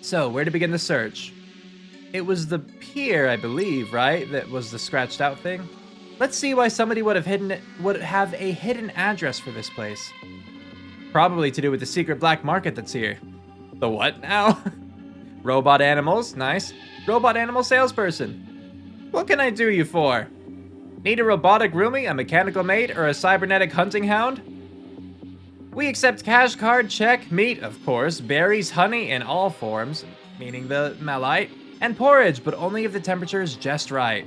So, where to begin the search? It was the pier, I believe, right? That was the scratched out thing. Let's see why somebody would have a hidden address for this place. Probably to do with the secret black market that's here. The what now? Robot animals, nice. Robot animal salesperson. What can I do you for? Need a robotic roomie, a mechanical mate, or a cybernetic hunting hound? We accept cash card, check, meat, of course, berries, honey in all forms, meaning the malite, and porridge, but only if the temperature is just right.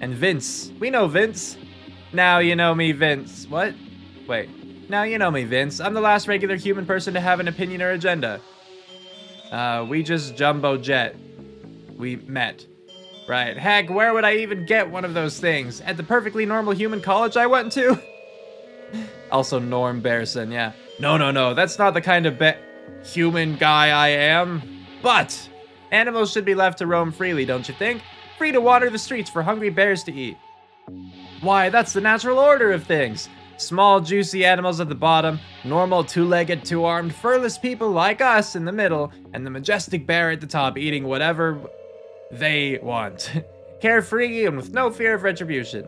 And Vince. We know Vince. Now you know me, Vince. What? Wait. Now you know me, Vince. I'm the last regular human person to have an opinion or agenda. We just jumbo jet. We met. Right. Heck, where would I even get one of those things? At the perfectly normal human college I went to? Also Norm Bearson, yeah. No. That's not the kind of human guy I am. But animals should be left to roam freely, don't you think? Free to wander the streets for hungry bears to eat. Why, that's the natural order of things. Small, juicy animals at the bottom, normal two-legged, two-armed, furless people like us in the middle, and the majestic bear at the top eating whatever they want. Carefree and with no fear of retribution.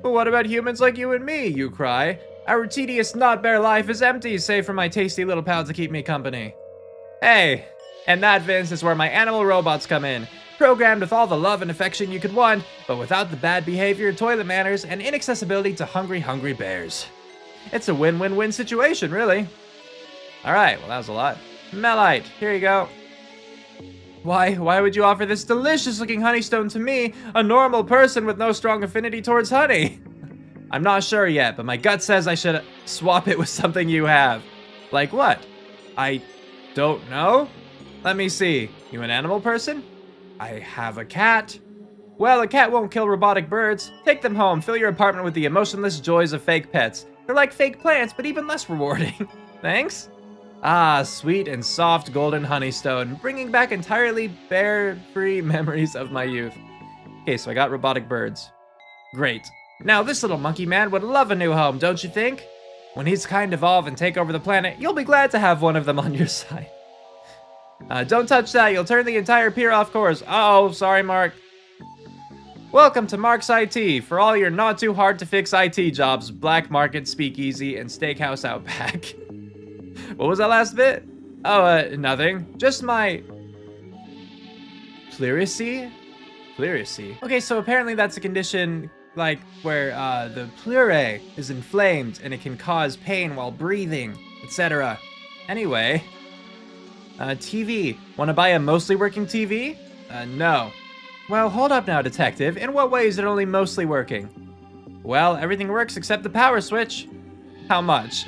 But what about humans like you and me, you cry? Our tedious not-bear life is empty, save for my tasty little pal to keep me company. Hey, and that, Vince, is where my animal robots come in. Programmed with all the love and affection you could want, but without the bad behavior, toilet manners, and inaccessibility to hungry bears. It's a win-win-win situation, really. Alright, well that was a lot. Melite, here you go. Why would you offer this delicious-looking honeystone to me, a normal person with no strong affinity towards honey? I'm not sure yet, but my gut says I should swap it with something you have. Like what? I don't know? Let me see. You an animal person? I have a cat. Well, a cat won't kill robotic birds. Take them home, fill your apartment with the emotionless joys of fake pets. They're like fake plants, but even less rewarding. Thanks? Ah, sweet and soft golden honeystone, bringing back entirely bear-free memories of my youth. Okay, so I got robotic birds. Great. Now this little monkey man would love a new home, don't you think? When his kind evolve and take over the planet, you'll be glad to have one of them on your side. Don't touch that, you'll turn the entire pier off course. Uh-oh, sorry, Mark. Welcome to Mark's IT, for all your not too hard to fix IT jobs, black market, speakeasy, and steakhouse out back. What was that last bit? Oh, nothing. Just my pleurisy? Pleurisy? Okay, so apparently that's a condition like where the pleurae is inflamed and it can cause pain while breathing, etc. Anyway, TV. Want to buy a mostly working TV? No. Well, hold up now, detective. In what way is it only mostly working? Well, everything works except the power switch. How much?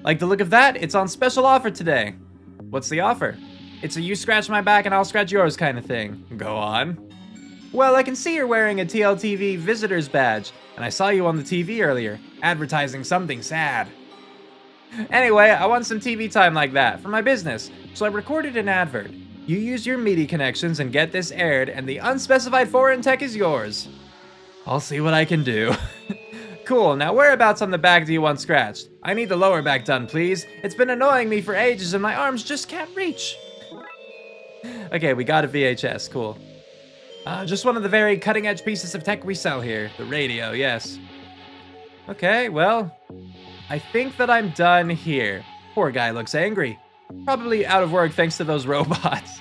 Like the look of that? It's on special offer today. What's the offer? It's a you scratch my back and I'll scratch yours kind of thing. Go on. Well, I can see you're wearing a TLTV visitor's badge, and I saw you on the TV earlier, advertising something sad. Anyway, I want some TV time like that for my business, so I recorded an advert. You use your media connections and get this aired, and the unspecified foreign tech is yours. I'll see what I can do. Cool, now whereabouts on the back do you want scratched? I need the lower back done, please. It's been annoying me for ages and my arms just can't reach. Okay, we got a VHS, cool. Just one of the very cutting-edge pieces of tech we sell here. The radio, yes. Okay, well, I think that I'm done here. Poor guy looks angry. Probably out of work thanks to those robots.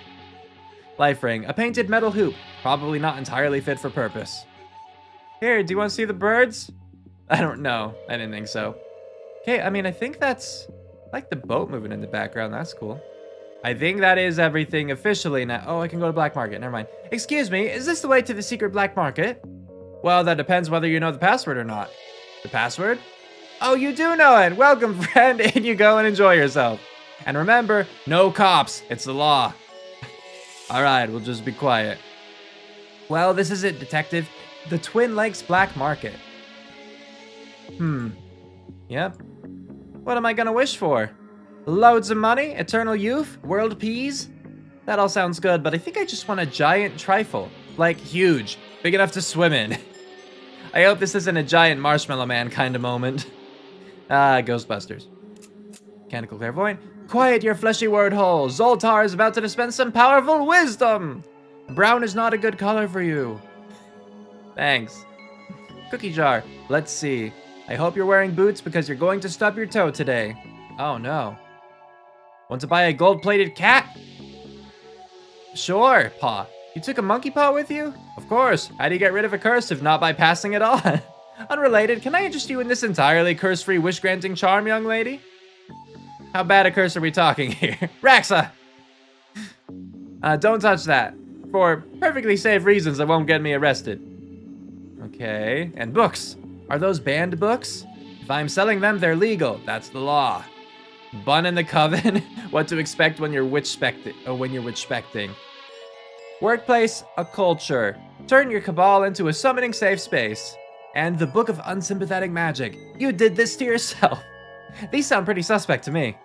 Life ring, a painted metal hoop. Probably not entirely fit for purpose. Here, do you want to see the birds? I don't know. I didn't think so. Okay, I mean, I think that's like the boat moving in the background. That's cool. I think that is everything officially now. Oh, I can go to black market. Never mind. Excuse me, is this the way to the secret black market? Well, that depends whether you know the password or not. The password? Oh, you do know it. Welcome, friend. In you go and enjoy yourself. And remember, no cops. It's the law. All right, we'll just be quiet. Well, this is it, detective. The Twin Lakes Black Market. Yep. What am I gonna wish for? Loads of money, eternal youth, world peas? That all sounds good, but I think I just want a giant trifle. Like, huge. Big enough to swim in. I hope this isn't a giant marshmallow man kind of moment. Ghostbusters. Mechanical clairvoyant. Quiet your fleshy word hole. Zoltar is about to dispense some powerful wisdom. Brown is not a good color for you. Thanks. Cookie jar. Let's see. I hope you're wearing boots because you're going to stub your toe today. Oh no. Want to buy a gold-plated cat? Sure, Paw. You took a monkey paw with you? Of course. How do you get rid of a curse if not by passing it on? Unrelated, can I interest you in this entirely curse-free wish-granting charm, young lady? How bad a curse are we talking here? Raxa! Don't touch that. For perfectly safe reasons that won't get me arrested. Okay, and books. Are those banned books? If I'm selling them, they're legal. That's the law. Bun in the coven. What to expect when you're witch-specting. Workplace, a culture. Turn your cabal into a summoning safe space. And the Book of Unsympathetic Magic. You did this to yourself. These sound pretty suspect to me.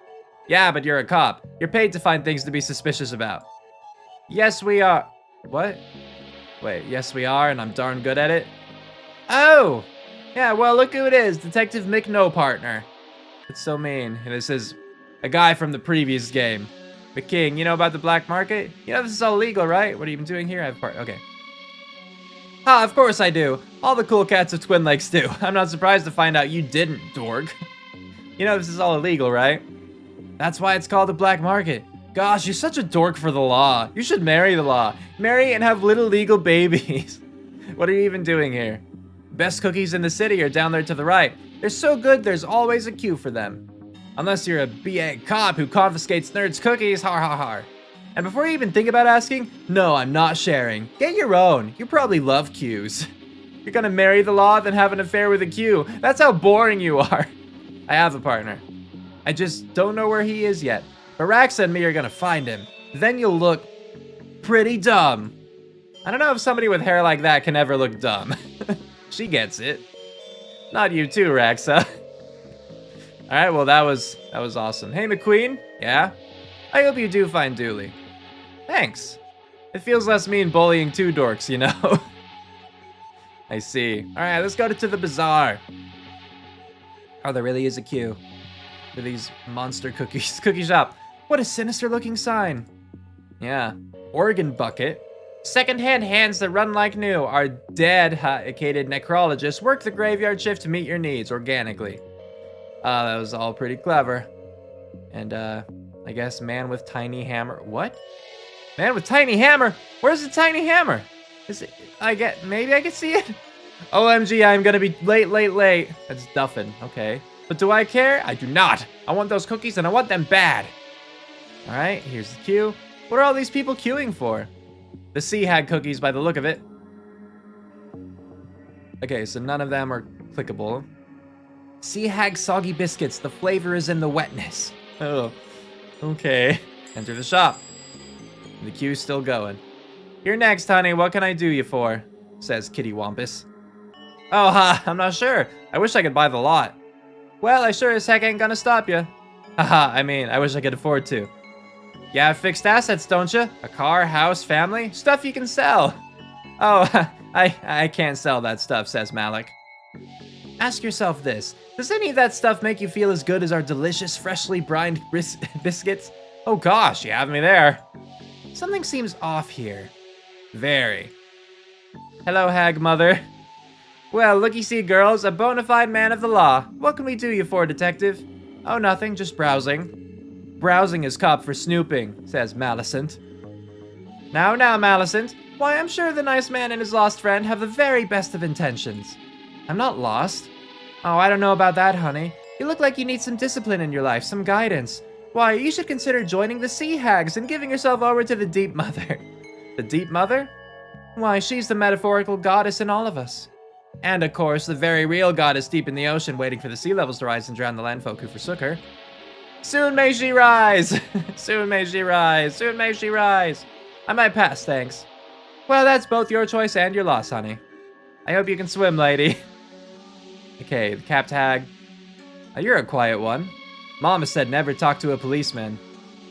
Yeah, but you're a cop. You're paid to find things to be suspicious about. Yes, we are. What? Wait, yes, we are, and I'm darn good at it. Oh! Yeah, well, look who it is. Detective Mick No Partner. It's so mean. This is a guy from the previous game. But King, you know about the black market? You know this is all legal, right? What are you even doing here? I have part. Okay. Ah, of course I do. All the cool cats of Twin Lakes do. I'm not surprised to find out you didn't, dork. You know this is all illegal, right? That's why it's called the black market. Gosh, you're such a dork for the law. You should marry the law. Marry and have little legal babies. What are you even doing here? Best cookies in the city are down there to the right. They're so good, there's always a queue for them. Unless you're a BA cop who confiscates nerds' cookies, har har har. And before you even think about asking, no, I'm not sharing. Get your own. You probably love queues. You're gonna marry the law, then have an affair with a queue. That's how boring you are. I have a partner. I just don't know where he is yet. But Raxa and me are gonna find him. Then you'll look pretty dumb. I don't know if somebody with hair like that can ever look dumb. She gets it. Not you too, Raxa. All right, well, that was awesome. Hey, McQueen. Yeah? I hope you do find Dooley. Thanks. It feels less mean bullying two dorks, you know? I see. All right, let's go to the bazaar. Oh, there really is a queue for these monster cookies. Cookie shop. What a sinister-looking sign. Yeah. Organ bucket. Second-hand hands that run like new. Our dedicated necrologists work the graveyard shift to meet your needs organically. That was all pretty clever. And, I guess man with tiny hammer. What? Man with tiny hammer? Where's the tiny hammer? Is it, maybe I can see it? OMG, I'm gonna be late. That's Duffin, okay. But do I care? I do not. I want those cookies and I want them bad. All right, here's the queue. What are all these people queuing for? The Sea Hag cookies by the look of it. Okay, so none of them are clickable. Sea Hag soggy biscuits. The flavor is in the wetness. Oh, okay. Enter the shop. The queue's still going. You're next, honey. What can I do you for? Says Kitty Wampus. Oh, I'm not sure. I wish I could buy the lot. Well, I sure as heck ain't gonna stop you. Haha, I mean, I wish I could afford to. You have fixed assets, don't you? A car, house, family? Stuff you can sell. Oh, I can't sell that stuff, says Malik. Ask yourself this. Does any of that stuff make you feel as good as our delicious, freshly brined biscuits? Oh gosh, you have me there. Something seems off here. Very. Hello, Hag Mother. Well, looky-see, girls, a bona fide man of the law. What can we do you for, detective? Oh, nothing, just browsing. Browsing is cop for snooping, says Malicent. Now, Malicent. Why, I'm sure the nice man and his lost friend have the very best of intentions. I'm not lost. Oh, I don't know about that, honey. You look like you need some discipline in your life, some guidance. Why, you should consider joining the Sea Hags and giving yourself over to the Deep Mother. The Deep Mother? Why, she's the metaphorical goddess in all of us. And, of course, the very real goddess deep in the ocean waiting for the sea levels to rise and drown the landfolk who forsook her. Soon may she rise! Soon may she rise! Soon may she rise! I might pass, thanks. Well, that's both your choice and your loss, honey. I hope you can swim, lady. Okay, the Capped Hag. You're a quiet one. Mama said never talk to a policeman.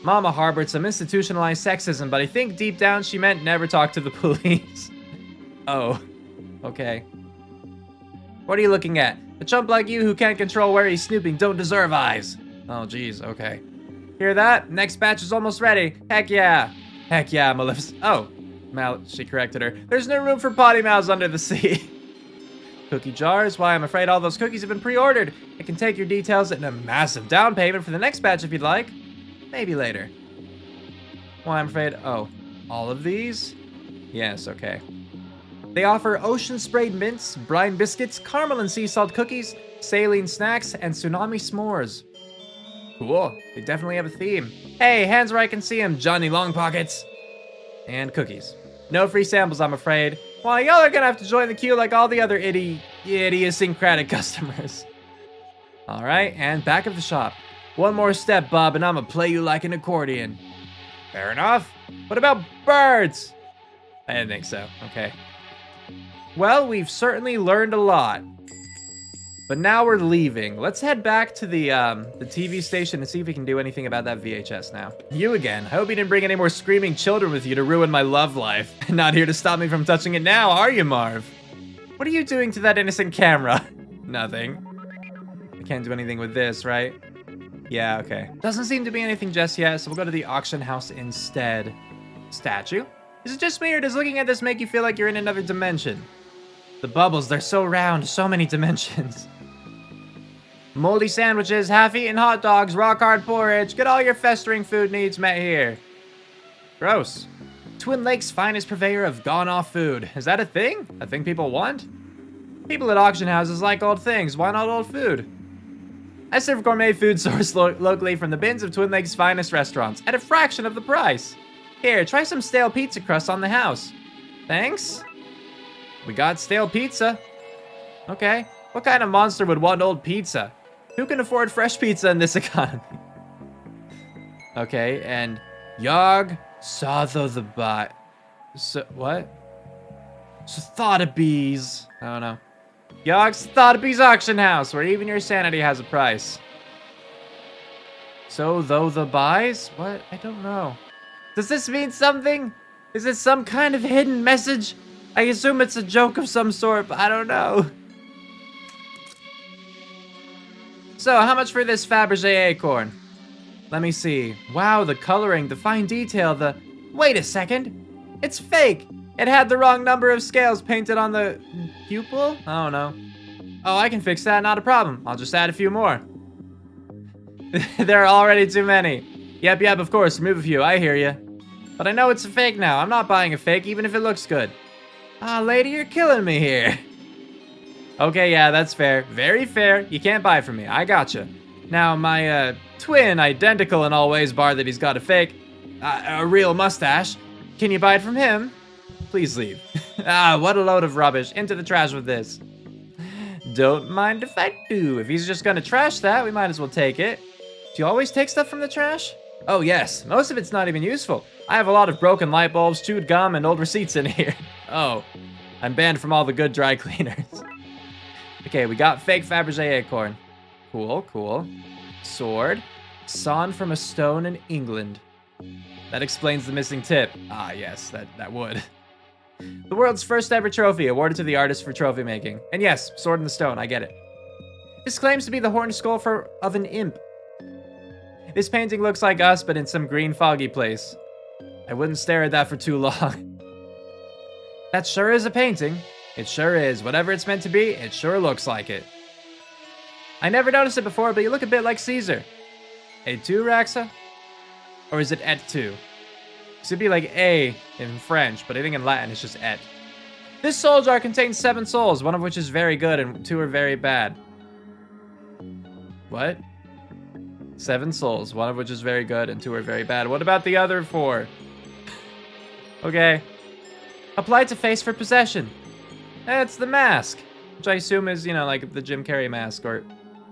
Mama harbored some institutionalized sexism, but I think deep down she meant never talk to the police. Oh, okay. What are you looking at? A chump like you who can't control where he's snooping don't deserve eyes. Oh, geez, okay. Hear that? Next batch is almost ready. Heck yeah. Heck yeah, Maleficent. Oh, she corrected her. There's no room for potty mouths under the sea. Cookie jars? Why, I'm afraid all those cookies have been pre-ordered. I can take your details and a massive down payment for the next batch if you'd like. Maybe later. Why, I'm afraid... Oh, all of these? Yes, okay. They offer ocean sprayed mints, brine biscuits, caramel and sea salt cookies, saline snacks, and tsunami s'mores. Cool. They definitely have a theme. Hey, hands where I can see them, Johnny Long Pockets. And cookies. No free samples, I'm afraid. Well, y'all are gonna have to join the queue like all the other idiosyncratic customers. All right, and back of the shop. One more step, Bob, and I'ma play you like an accordion. Fair enough. What about birds? I didn't think so. Okay. Well, we've certainly learned a lot. But now we're leaving. Let's head back to the TV station and see if we can do anything about that VHS now. You again. I hope you didn't bring any more screaming children with you to ruin my love life. Not here to stop me from touching it now, are you, Marv? What are you doing to that innocent camera? Nothing. I can't do anything with this, right? Yeah, okay. Doesn't seem to be anything just yet, so we'll go to the auction house instead. Statue? Is it just me, or does looking at this make you feel like you're in another dimension? The bubbles, they're so round, so many dimensions. Moldy sandwiches, half-eaten hot dogs, rock-hard porridge. Get all your festering food needs met here. Gross. Twin Lakes' finest purveyor of gone-off food. Is that a thing? A thing people want? People at auction houses like old things. Why not old food? I serve gourmet food sourced locally from the bins of Twin Lakes' finest restaurants at a fraction of the price. Here, try some stale pizza crust on the house. Thanks. We got stale pizza. Okay. What kind of monster would want old pizza? Who can afford fresh pizza in this economy? Okay, and Yog Sotho the Bot. So, what? Sotheby's. I don't know. Yog's Sotheby's auction house, where even your sanity has a price. So, though the buys? What? I don't know. Does this mean something? Is this some kind of hidden message? I assume it's a joke of some sort, but I don't know. So, how much for this Fabergé acorn? Let me see. Wow, the coloring, the fine detail, the... Wait a second. It's fake. It had the wrong number of scales painted on the pupil? I don't know. Oh, I can fix that, not a problem. I'll just add a few more. There are already too many. Yep, of course, remove a few, I hear you. But I know it's a fake now. I'm not buying a fake, even if it looks good. Ah, lady, you're killing me here. Okay, yeah, that's fair. Very fair. You can't buy from me. I gotcha. Now, my, twin, identical in all ways, bar that he's got a fake, a real mustache. Can you buy it from him? Please leave. Ah, what a load of rubbish. Into the trash with this. Don't mind if I do. If he's just gonna trash that, we might as well take it. Do you always take stuff from the trash? Oh, yes. Most of it's not even useful. I have a lot of broken light bulbs, chewed gum, and old receipts in here. Oh, I'm banned from all the good dry cleaners. Okay, we got fake Fabergé acorn. Cool, cool. Sword. Sawn from a stone in England. That explains the missing tip. Ah, yes, that would. The world's first ever trophy awarded to the artist for trophy making. And yes, sword in the stone, I get it. This claims to be the horned skull of an imp. This painting looks like us, but in some green foggy place. I wouldn't stare at that for too long. That sure is a painting. It sure is. Whatever it's meant to be, it sure looks like it. I never noticed it before, but you look a bit like Caesar. Et tu, Raxa? Or is it et tu? It should be like A in French, but I think in Latin it's just et. This soul jar contains 7 souls, one of which is very good and 2 are very bad. What? 7 souls, one of which is very good and 2 are very bad. What about the other 4? Okay. Apply to face for possession. It's the mask, which I assume is, you know, like the Jim Carrey mask or,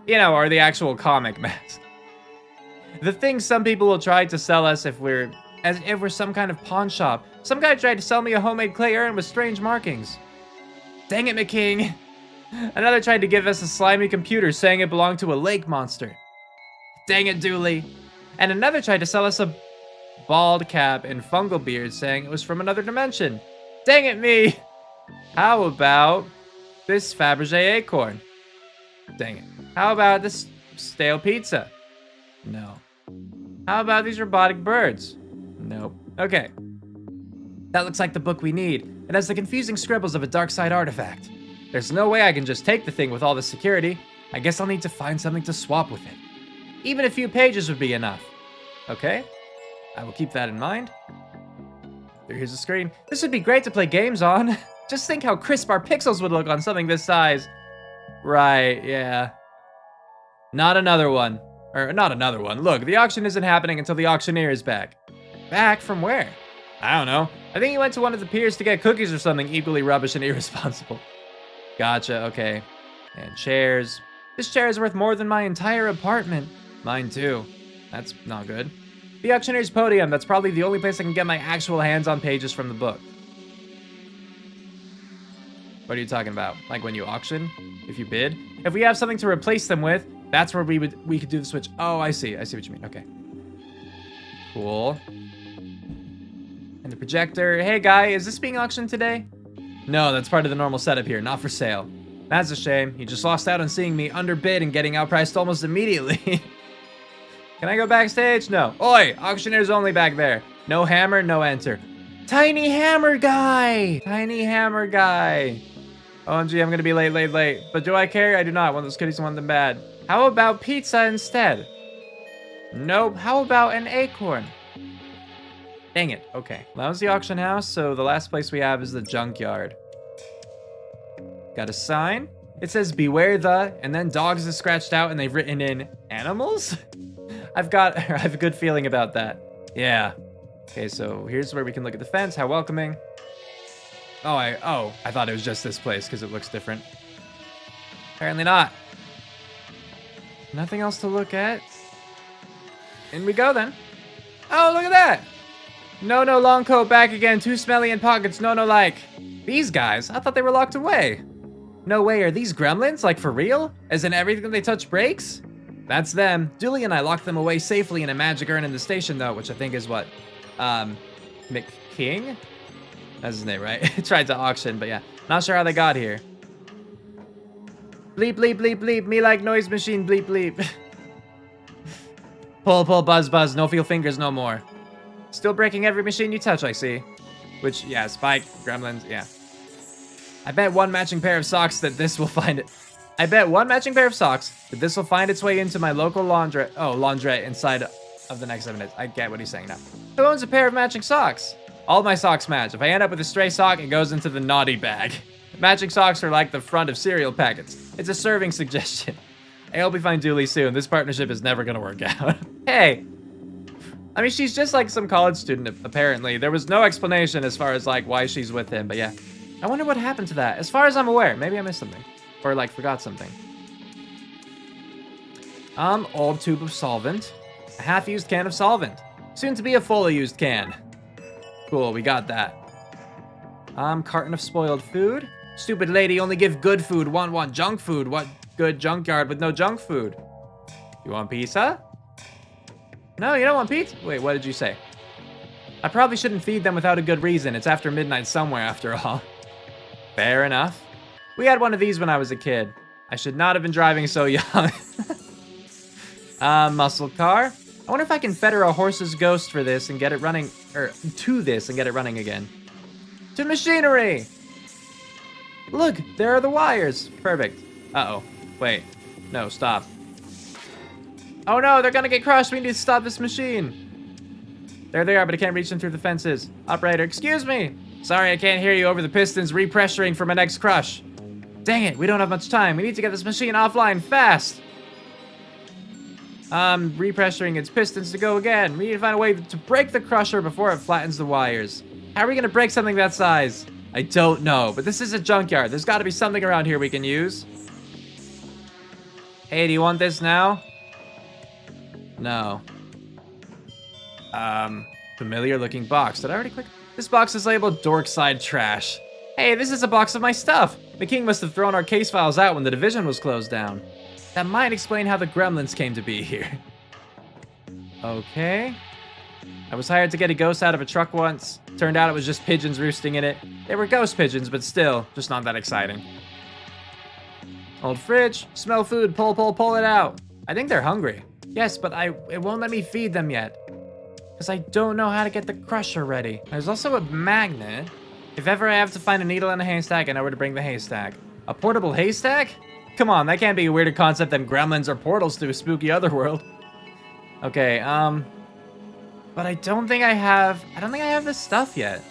you know, or the actual comic mask. The thing some people will try to sell us as if we're some kind of pawn shop. Some guy tried to sell me a homemade clay urn with strange markings. Dang it, McKing. Another tried to give us a slimy computer saying it belonged to a lake monster. Dang it, Dooley. And another tried to sell us a bald cap and fungal beard saying it was from another dimension. Dang it, me. How about this Fabergé acorn? Dang it. How about this stale pizza? No. How about these robotic birds? Nope. Okay. That looks like the book we need. It has the confusing scribbles of a Darkside artifact. There's no way I can just take the thing with all the security. I guess I'll need to find something to swap with it. Even a few pages would be enough. Okay. I will keep that in mind. Here's the screen. This would be great to play games on. Just think how crisp our pixels would look on something this size. Right, yeah. Not another one. Or not another one. Look, the auction isn't happening until the auctioneer is back. Back from where? I don't know. I think he went to one of the piers to get cookies or something equally rubbish and irresponsible. Gotcha, okay. And chairs. This chair is worth more than my entire apartment. Mine too. That's not good. The auctioneer's podium. That's probably the only place I can get my actual hands on pages from the book. What are you talking about? Like when you auction? If you bid? If we have something to replace them with, that's where we could do the switch. Oh, I see. I see what you mean. Okay. Cool. And the projector. Hey, guy, is this being auctioned today? No, that's part of the normal setup here. Not for sale. That's a shame. You just lost out on seeing me underbid and getting outpriced almost immediately. Can I go backstage? No. Oi, auctioneer's only back there. No hammer, no enter. Tiny hammer guy! Tiny hammer guy. OMG, I'm gonna be late. But do I care? I do not. Want those goodies, want them bad. How about pizza instead? Nope. How about an acorn? Dang it. Okay. Well, that was the auction house, so the last place we have is the junkyard. Got a sign. It says beware the, and then dogs is scratched out and they've written in animals? I have a good feeling about that. Yeah. Okay, so here's where we can look at the fence. How welcoming. Oh, I thought it was just this place because it looks different. Apparently not. Nothing else to look at. In we go then. Oh, look at that. No, long coat back again. Too smelly in pockets. No, like. These guys, I thought they were locked away. No way, are these gremlins? Like for real? As in everything they touch breaks? That's them. Dooley and I locked them away safely in a magic urn in the station though, which I think is what? McKing? That's his name, right? Tried to auction, but yeah. Not sure how they got here. Bleep, bleep, bleep, bleep. Me like noise machine, bleep, bleep. Pull, buzz. No feel fingers no more. Still breaking every machine you touch, I see. Which, yeah, Spike, Gremlins, yeah. I bet one matching pair of socks that this will find it. I bet one matching pair of socks that this will find its way into my local laundrette inside of the next 7 minutes. I get what he's saying now. Who owns a pair of matching socks? All my socks match. If I end up with a stray sock, it goes into the naughty bag. Matching socks are like the front of cereal packets. It's a serving suggestion. I hope we find Dooley soon. This partnership is never gonna work out. Hey. I mean, she's just like some college student, apparently. There was no explanation as far as like why she's with him, but yeah. I wonder what happened to that. As far as I'm aware, maybe I missed something. Or like forgot something. Old tube of solvent. A half-used can of solvent. Soon to be a fully used can. Cool, we got that. Carton of spoiled food. Stupid lady, only give good food. Want junk food. What good junkyard with no junk food? You want pizza? No, you don't want pizza? Wait, what did you say? I probably shouldn't feed them without a good reason. It's after midnight somewhere, after all. Fair enough. We had one of these when I was a kid. I should not have been driving so young. Muscle car. I wonder if I can fetter a horse's ghost for this and get it running, or to this and get it running again. To machinery! Look, there are the wires. Perfect. Uh-oh. Wait. No, stop. Oh no, they're gonna get crushed. We need to stop this machine. There they are, but I can't reach them through the fences. Operator, excuse me. Sorry, I can't hear you over the pistons repressuring for my next crush. Dang it, we don't have much time. We need to get this machine offline fast. Repressuring its pistons to go again. We need to find a way to break the crusher before it flattens the wires. How are we gonna break something that size? I don't know, but this is a junkyard. There's gotta be something around here we can use. Hey, do you want this now? No. Familiar looking box. Did I already click? This box is labeled Darkside trash. Hey, this is a box of my stuff. The king must have thrown our case files out when the division was closed down. That might explain how the gremlins came to be here. Okay. I was hired to get a ghost out of a truck once. Turned out it was just pigeons roosting in it. They were ghost pigeons, but still, just not that exciting. Old fridge. Smell food. Pull it out. I think they're hungry. Yes, but it won't let me feed them yet. because I don't know how to get the crusher ready. There's also a magnet. If ever I have to find a needle in a haystack, I know where to bring the haystack. A portable haystack? Come on, that can't be a weirder concept than gremlins or portals to a spooky otherworld. Okay, but I don't think I have this stuff yet.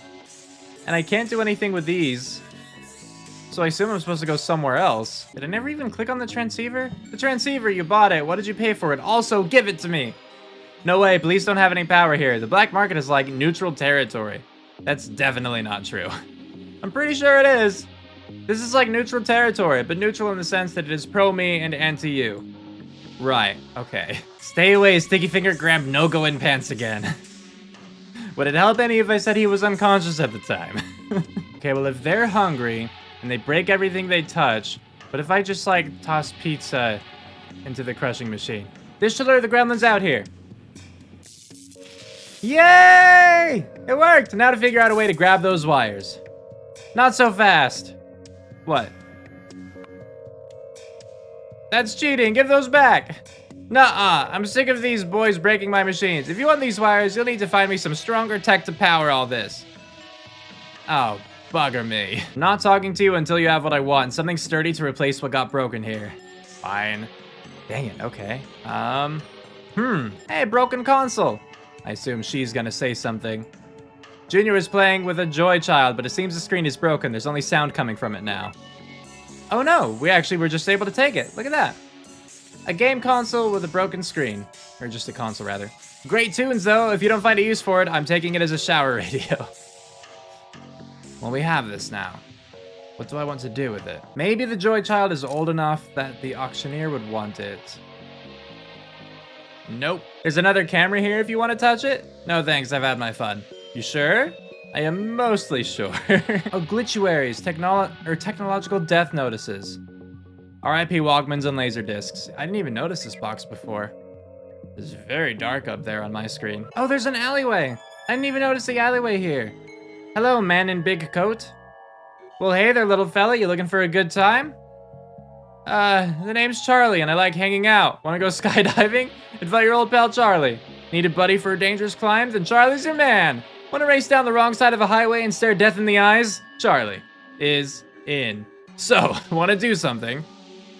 And I can't do anything with these. So I assume I'm supposed to go somewhere else. Did I never even click on the transceiver? The transceiver, you bought it. What did you pay for it? Also, give it to me. No way, police don't have any power here. The black market is like neutral territory. That's definitely not true. I'm pretty sure it is. This is like neutral territory, but neutral in the sense that it is pro me and anti you. Right, okay. Stay away, Sticky Finger grabbed no-go in pants again. Would it help any if I said he was unconscious at the time? Okay, well if they're hungry and they break everything they touch, but if I just like toss pizza into the crushing machine? This should lure the gremlins out here. Yay! It worked! Now to figure out a way to grab those wires. Not so fast. What? That's cheating. Give those back. Nuh-uh. I'm sick of these boys breaking my machines. If you want these wires, you'll need to find me some stronger tech to power all this. Oh, bugger me. I'm not talking to you until you have what I want. Something sturdy to replace what got broken here. Fine. Dang it. Okay. Hey, broken console. I assume she's gonna say something. Junior is playing with a Joy Child, but it seems the screen is broken. There's only sound coming from it now. Oh no, we actually were just able to take it. Look at that. A game console with a broken screen. Or just a console, rather. Great tunes, though. If you don't find a use for it, I'm taking it as a shower radio. Well, we have this now. What do I want to do with it? Maybe the Joy Child is old enough that the auctioneer would want it. Nope. There's another camera here if you want to touch it. No thanks, I've had my fun. You sure? I am mostly sure. Oh, glitchuaries, technological death notices. RIP Walkmans and Laserdiscs. I didn't even notice this box before. It's very dark up there on my screen. Oh, there's an alleyway. I didn't even notice the alleyway here. Hello, man in big coat. Well, hey there, little fella. You looking for a good time? The name's Charlie, and I like hanging out. Want to go skydiving? Invite your old pal Charlie. Need a buddy for a dangerous climb? Then Charlie's your man. Want to race down the wrong side of a highway and stare death in the eyes? Charlie is in. So, want to do something?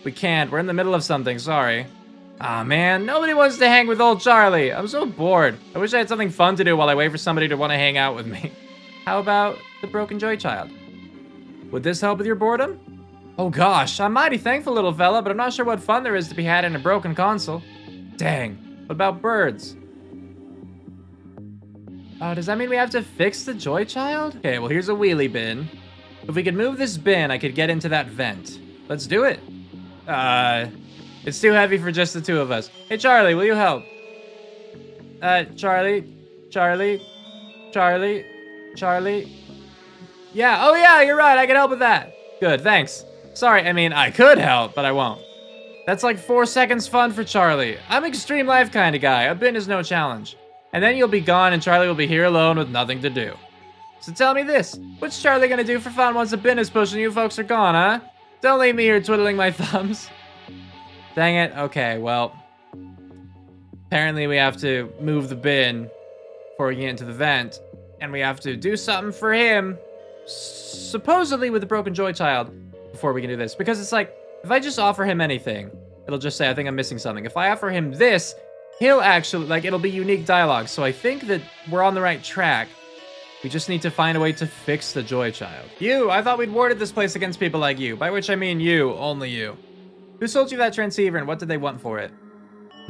We can't. We're in the middle of something. Sorry. Aw, man. Nobody wants to hang with old Charlie. I'm so bored. I wish I had something fun to do while I wait for somebody to want to hang out with me. How about the Broken Joy Child? Would this help with your boredom? Oh gosh, I'm mighty thankful, little fella, but I'm not sure what fun there is to be had in a broken console. Dang. What about birds? Oh, does that mean we have to fix the Joy Child? Okay, well here's a wheelie bin. If we could move this bin, I could get into that vent. Let's do it. It's too heavy for just the two of us. Hey Charlie, will you help? Charlie. Yeah, oh yeah, you're right, I can help with that. Good, thanks. Sorry, I mean, I could help, but I won't. That's like 4 seconds fun for Charlie. I'm an extreme life kind of guy. A bin is no challenge. And then you'll be gone and Charlie will be here alone with nothing to do. So tell me this, what's Charlie gonna do for fun once the bin is pushed and you folks are gone, huh? Don't leave me here twiddling my thumbs. Dang it, okay, well. Apparently we have to move the bin before we get into the vent. And we have to do something for him, supposedly with the Broken Joy Child, before we can do this. Because it's like, if I just offer him anything, it'll just say, I think I'm missing something. If I offer him this, he'll actually, like, it'll be unique dialogue. So I think that we're on the right track. We just need to find a way to fix the Joy Child. You, I thought we'd warded this place against people like you. By which I mean you, only you. Who sold you that transceiver and what did they want for it?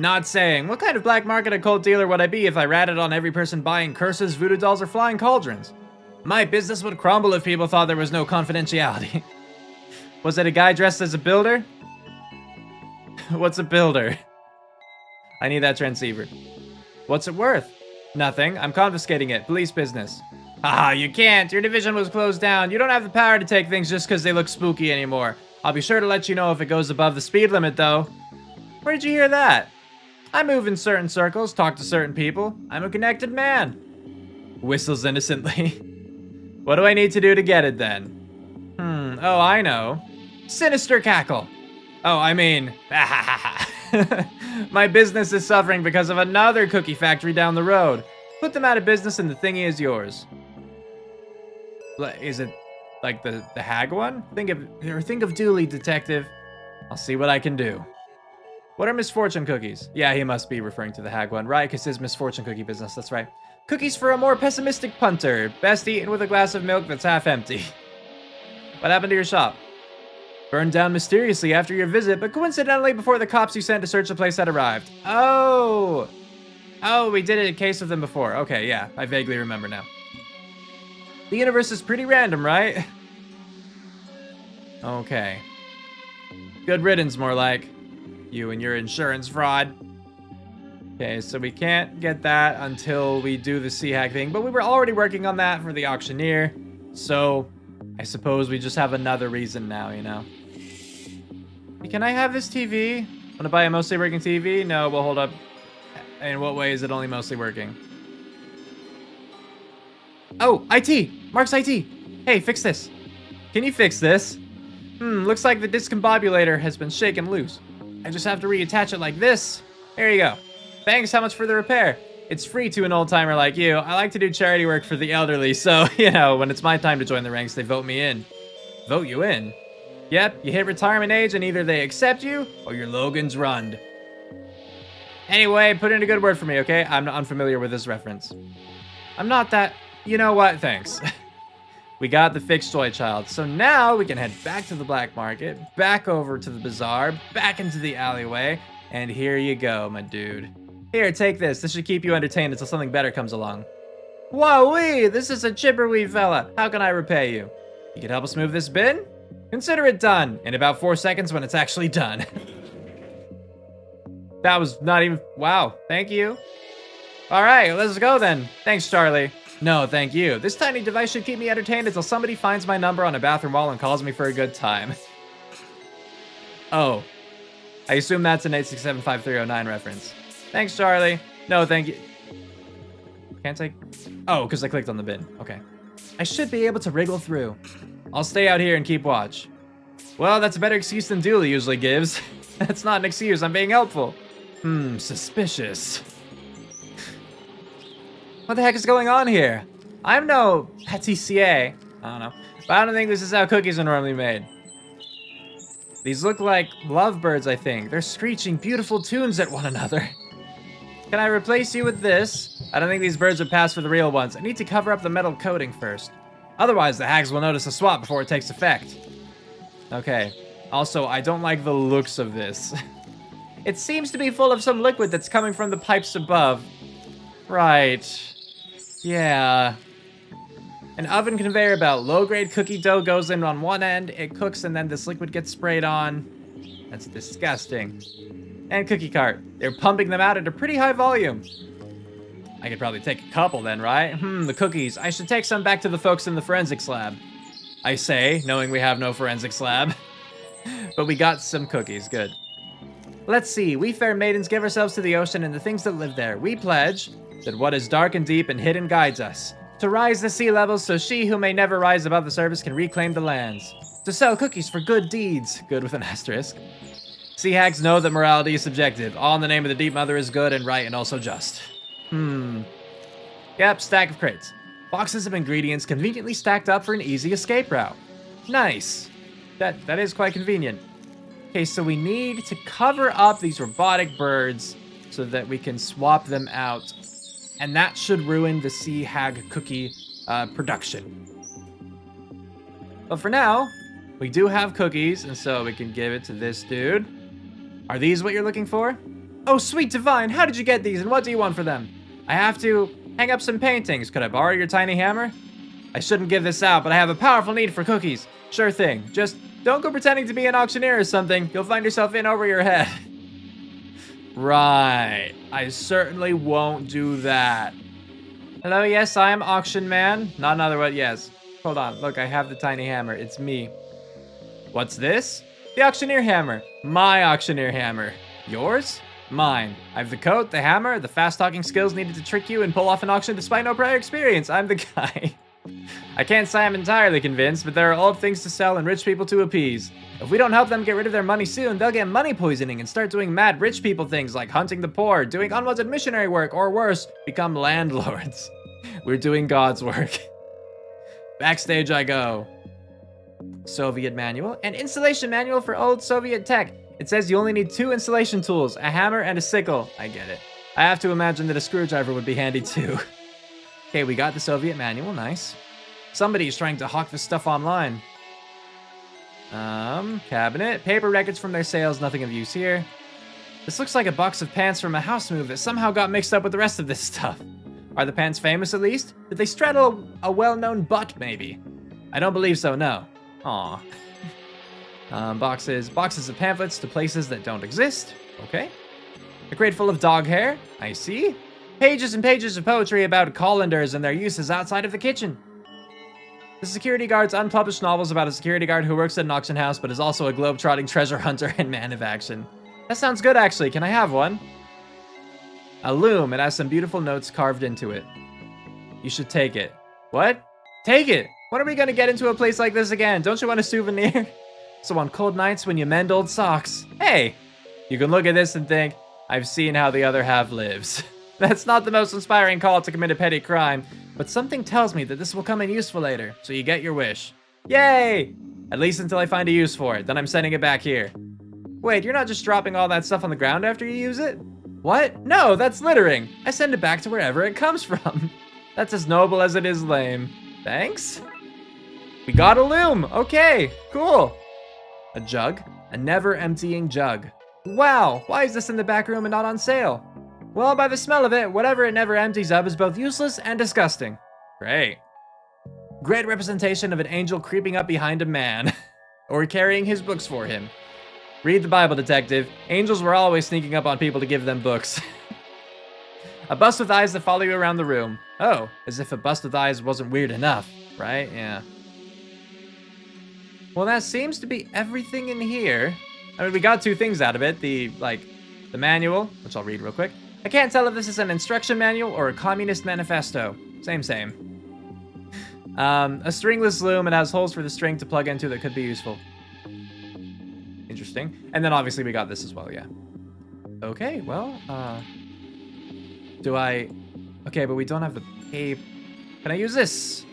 Not saying. What kind of black market occult dealer would I be if I ratted on every person buying curses, voodoo dolls, or flying cauldrons? My business would crumble if people thought there was no confidentiality. Was it a guy dressed as a builder? What's a builder? I need that transceiver. What's it worth? Nothing. I'm confiscating it. Police business. Ah, you can't. Your division was closed down. You don't have the power to take things just because they look spooky anymore. I'll be sure to let you know if it goes above the speed limit, though. Where did you hear that? I move in certain circles, talk to certain people. I'm a connected man. Whistles innocently. What do I need to do to get it, then? Oh, I know. Sinister cackle. Oh, I mean... My business is suffering because of another cookie factory down the road. Put them out of business and the thingy is yours. Is it like the hag one? Think of Dooley, detective. I'll see what I can do. What are misfortune cookies? Yeah, he must be referring to the hag one, right? Because his misfortune cookie business, that's right. Cookies for a more pessimistic punter. Best eaten with a glass of milk that's half empty. What happened to your shop? Burned down mysteriously after your visit, but coincidentally before the cops you sent to search the place had arrived. Oh! Oh, we did a case of them before. Okay, yeah, I vaguely remember now. The universe is pretty random, right? Okay. Good riddance, more like. You and your insurance fraud. Okay, so we can't get that until we do the sea hack thing, but we were already working on that for the auctioneer, so I suppose we just have another reason now, you know? Can I have this TV? Want to buy a mostly working TV? No, we'll hold up. In what way is it only mostly working? Oh, IT! Mark's IT! Hey, fix this. Can you fix this? Looks like the discombobulator has been shaken loose. I just have to reattach it like this. There you go. Thanks, how much for the repair? It's free to an old-timer like you. I like to do charity work for the elderly, so, you know, when it's my time to join the ranks, they vote me in. Vote you in? Yep, you hit retirement age and either they accept you or your Logan's run. Anyway, put in a good word for me, okay? I'm unfamiliar with this reference. I'm not that... You know what? Thanks. We got the fixed toy child, so now we can head back to the black market, back over to the bazaar, back into the alleyway, and here you go, my dude. Here, take this. This should keep you entertained until something better comes along. Whoa-wee! This is a chipper-wee fella. How can I repay you? You can help us move this bin? Consider it done. In about 4 seconds when it's actually done. That was not even... Wow. Thank you. All right, let's go then. Thanks, Charlie. No, thank you. This tiny device should keep me entertained until somebody finds my number on a bathroom wall and calls me for a good time. Oh. I assume that's an 8675309 reference. Thanks, Charlie. No, thank you. Can't I? Oh, because I clicked on the bin. Okay. I should be able to wriggle through. I'll stay out here and keep watch. Well, that's a better excuse than Dooley usually gives. That's not an excuse. I'm being helpful. Suspicious. What the heck is going on here? I'm no pâtissier. I don't know. But I don't think this is how cookies are normally made. These look like lovebirds, I think. They're screeching beautiful tunes at one another. Can I replace you with this? I don't think these birds would pass for the real ones. I need to cover up the metal coating first. Otherwise, the hags will notice a swap before it takes effect. Okay. Also, I don't like the looks of this. It seems to be full of some liquid that's coming from the pipes above. Right. Yeah. An oven conveyor belt. Low-grade cookie dough goes in on one end, it cooks, and then this liquid gets sprayed on. That's disgusting. And cookie cart. They're pumping them out at a pretty high volume. I could probably take a couple then, right? The cookies. I should take some back to the folks in the forensics lab. I say, knowing we have no forensics lab. But we got some cookies, good. Let's see, we fair maidens give ourselves to the ocean and the things that live there. We pledge that what is dark and deep and hidden guides us. To rise the sea levels so she who may never rise above the surface can reclaim the lands. To sell cookies for good deeds. Good with an asterisk. Sea hags know that morality is subjective. All in the name of the deep mother is good and right and also just. Yep, stack of crates. Boxes of ingredients conveniently stacked up for an easy escape route. Nice. That is quite convenient. Okay, so we need to cover up these robotic birds so that we can swap them out. And that should ruin the sea hag cookie production. But for now, we do have cookies, and so we can give it to this dude. Are these what you're looking for? Oh, sweet divine, how did you get these, and what do you want for them? I have to hang up some paintings. Could I borrow your tiny hammer? I shouldn't give this out, but I have a powerful need for cookies. Sure thing. Just don't go pretending to be an auctioneer or something. You'll find yourself in over your head. Right. I certainly won't do that. Hello, yes, I am auction man. Not another one, yes. Hold on, look, I have the tiny hammer. It's me. What's this? The auctioneer hammer. My auctioneer hammer. Yours? Mine. I have the coat, the hammer, the fast-talking skills needed to trick you and pull off an auction despite no prior experience. I'm the guy. I can't say I'm entirely convinced, but there are old things to sell and rich people to appease. If we don't help them get rid of their money soon, they'll get money poisoning and start doing mad rich people things like hunting the poor, doing unwanted missionary work, or worse, become landlords. We're doing God's work. Backstage I go. Soviet manual. An installation manual for old Soviet tech. It says you only need 2 installation tools, a hammer and a sickle. I get it. I have to imagine that a screwdriver would be handy too. Okay, we got the Soviet manual, nice. Somebody's trying to hawk this stuff online. Cabinet. Paper records from their sales, nothing of use here. This looks like a box of pants from a house move that somehow got mixed up with the rest of this stuff. Are the pants famous at least? Did they straddle a well-known butt, maybe? I don't believe so, no. Aw. Boxes of pamphlets to places that don't exist. Okay. A crate full of dog hair. I see. Pages and pages of poetry about colanders and their uses outside of the kitchen. The security guard's unpublished novels about a security guard who works at an auction house but is also a globe-trotting treasure hunter and man of action. That sounds good, actually. Can I have one? A loom. It has some beautiful notes carved into it. You should take it. What? Take it? When are we gonna get into a place like this again? Don't you want a souvenir? So on cold nights when you mend old socks. Hey! You can look at this and think, I've seen how the other half lives. That's not the most inspiring call to commit a petty crime, but something tells me that this will come in useful later, so you get your wish. Yay! At least until I find a use for it, then I'm sending it back here. Wait, you're not just dropping all that stuff on the ground after you use it? What? No, that's littering. I send it back to wherever it comes from. That's as noble as it is lame. Thanks? We got a loom. Okay, cool. A jug. A never-emptying jug. Wow, why is this in the back room and not on sale? Well, by the smell of it, whatever it never empties of is both useless and disgusting. Great. Great representation of an angel creeping up behind a man. Or carrying his books for him. Read the Bible, detective. Angels were always sneaking up on people to give them books. A bust with eyes that follow you around the room. Oh, as if a bust with eyes wasn't weird enough, right? Yeah. Well, that seems to be everything in here. I mean, we got 2 things out of it. The manual, which I'll read real quick. I can't tell if this is an instruction manual or a communist manifesto. Same. A stringless loom. It has holes for the string to plug into that could be useful. Interesting. And then obviously we got this as well, yeah. Okay, well, okay, but we don't have the paper. Can I use this?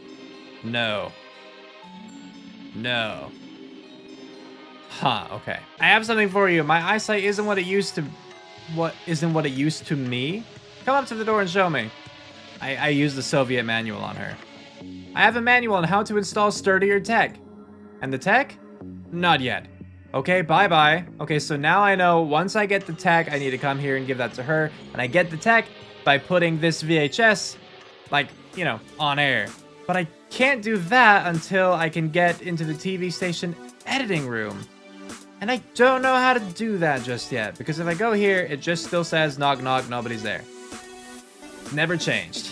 No. No. Huh, okay. I have something for you. My eyesight isn't what it used to... isn't what it used to me? Come up to the door and show me. I used the Soviet manual on her. I have a manual on how to install sturdier tech. And the tech? Not yet. Okay, bye-bye. Okay, so now I know once I get the tech, I need to come here and give that to her. And I get the tech by putting this VHS, like, you know, on air. But I can't do that until I can get into the TV station editing room. And I don't know how to do that just yet, because if I go here, it just still says knock knock, nobody's there. Never changed.